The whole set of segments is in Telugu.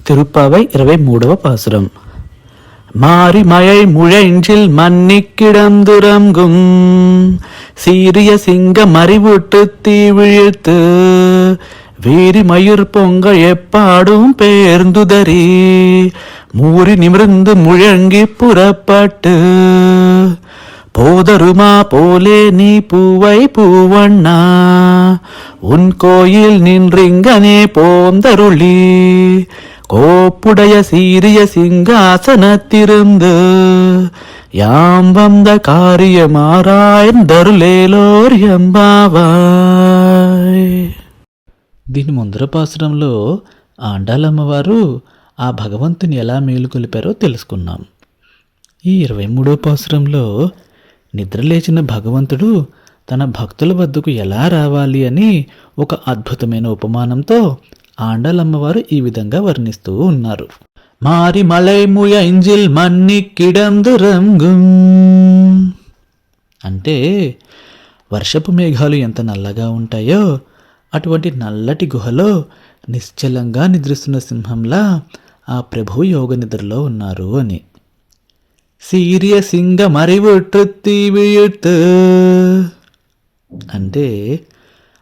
திருப்பாவை 23వ பாசுரம். மாறி மழை முழைஞ்சில் மன்னிக்கிடந்துறங்கும் சீரிய சிங்க மறிவுட்டு தீவிழித்து வீரி மயிர் பொங்க எப்பாடும் பேர்ந்துதறி மூறி நிமிர்ந்து முழங்கி புறப்பட்டு போதருமா போலே நீ பூவை பூவண்ணா உன் கோயில் நின்றிங்கனே போந்தருளி கோப்புடைய சீரிய சிங்காசனத்திருந்து யாம் வந்த காரியమారాయణరులేలోర్ ఎంబావాయ్. దీని ముందర పాసురంలో ఆండాలమ్మవారు ఆ భగవంతుని ఎలా మేలుకొలిపారో తెలుసుకున్నాం. ఈ 23వ పాసురంలో నిద్రలేచిన భగవంతుడు తన భక్తుల వద్దకు ఎలా రావాలి అని ఒక అద్భుతమైన ఉపమానంతో ఆండాలమ్మవారు ఈ విధంగా వర్ణిస్తూ ఉన్నారు. మారి మలై ముయంజిల్ మన్నిక్కిడందురంగుం అంటే వర్షపు మేఘాలు ఎంత నల్లగా ఉంటాయో అటువంటి నల్లటి గుహలో నిశ్చలంగా నిద్రిస్తున్న సింహంలా ఆ ప్రభు యోగ నిద్రలో ఉన్నారు అని. సీరియ సింగ మరివుట్టు అంటే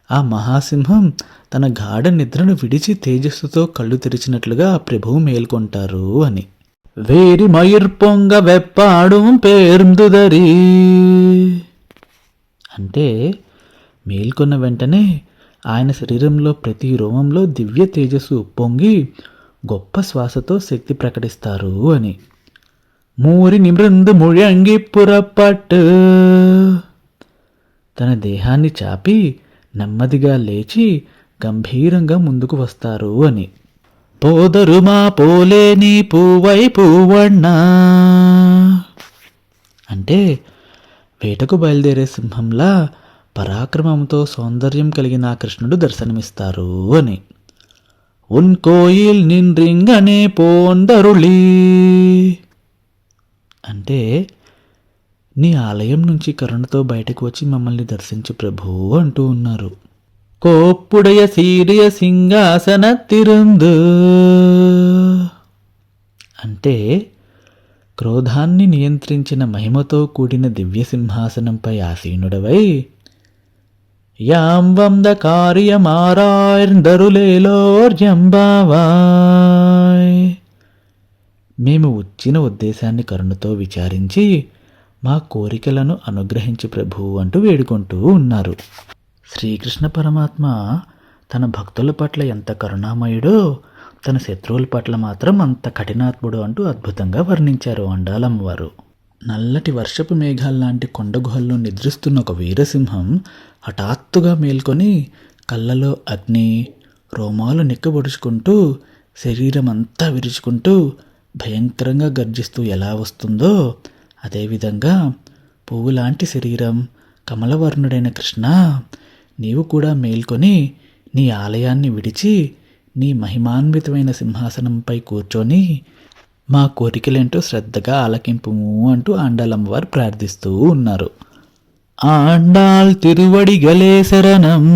ఆ మహాసింహం తన గాఢ నిద్రను విడిచి తేజస్సుతో కళ్ళు తెరిచినట్లుగా ప్రభువు మేల్కొంటారు అని. వేరి మయుర్ పొంగ వెప్పాడు పేర్దుదరి అంటే మేల్కొన్న వెంటనే ఆయన శరీరంలో ప్రతి రోమంలో దివ్య తేజస్సు ఉప్పొంగి గొప్ప శ్వాసతో శక్తి ప్రకటిస్తారు అని. మూరి నిమృందు ముഴంగి పురపట్టు తన దేహాన్ని చాపి నెమ్మదిగా లేచి గంభీరంగా ముందుకు వస్తారు అని. పోదరుమా పోలేని పూవై పూవണ്ണా అంటే వేటకు బయలుదేరే సింహంలా పరాక్రమంతో సౌందర్యం కలిగిన ఆ కృష్ణుడు దర్శనమిస్తారు అని. ఉన్ కోయిల్ నిన్రింగనే పోందరుళి అంటే నీ ఆలయం నుంచి కరుణతో బయటకు వచ్చి మమ్మల్ని దర్శించు ప్రభు అంటూ ఉన్నారు. కోప్పుడయ సీరియ సింహాసనత్తిరుందు అంటే క్రోధాన్ని నియంత్రించిన మహిమతో కూడిన దివ్య సింహాసనంపై ఆసీనుడవై యాం వంద కార్యమారాయణరులేలోర్ ఎంబావాయ్ మేము వచ్చిన ఉద్దేశాన్ని కరుణతో విచారించి మా కోరికలను అనుగ్రహించు ప్రభు అంటూ వేడుకుంటూ ఉన్నారు. శ్రీకృష్ణ పరమాత్మ తన భక్తుల పట్ల ఎంత కరుణామయుడో తన శత్రువుల పట్ల మాత్రం అంత కఠినాత్ముడు అంటూ అద్భుతంగా వర్ణించారు ఆండాలమ్మవారు. నల్లటి వర్షపు మేఘాల్లాంటి కొండ గుహల్లో నిద్రిస్తున్న ఒక వీరసింహం హఠాత్తుగా మేల్కొని కళ్ళలో అగ్ని, రోమాలు నిక్కబొడుచుకుంటూ శరీరం అంతా విరుచుకుంటూ భయంకరంగా గర్జిస్తూ ఎలా వస్తుందో అదేవిధంగా పువ్వులాంటి శరీరం కమలవర్ణుడైన కృష్ణ నీవు కూడా మేల్కొని నీ ఆలయాన్ని విడిచి నీ మహిమాన్వితమైన సింహాసనంపై కూర్చొని మా కోరికలేంటో శ్రద్ధగా ఆలకింపుము అంటూ ఆండాలమ్మవారు ప్రార్థిస్తూ ఉన్నారు. ఆండాల్ తిరువడిగలే శరణం.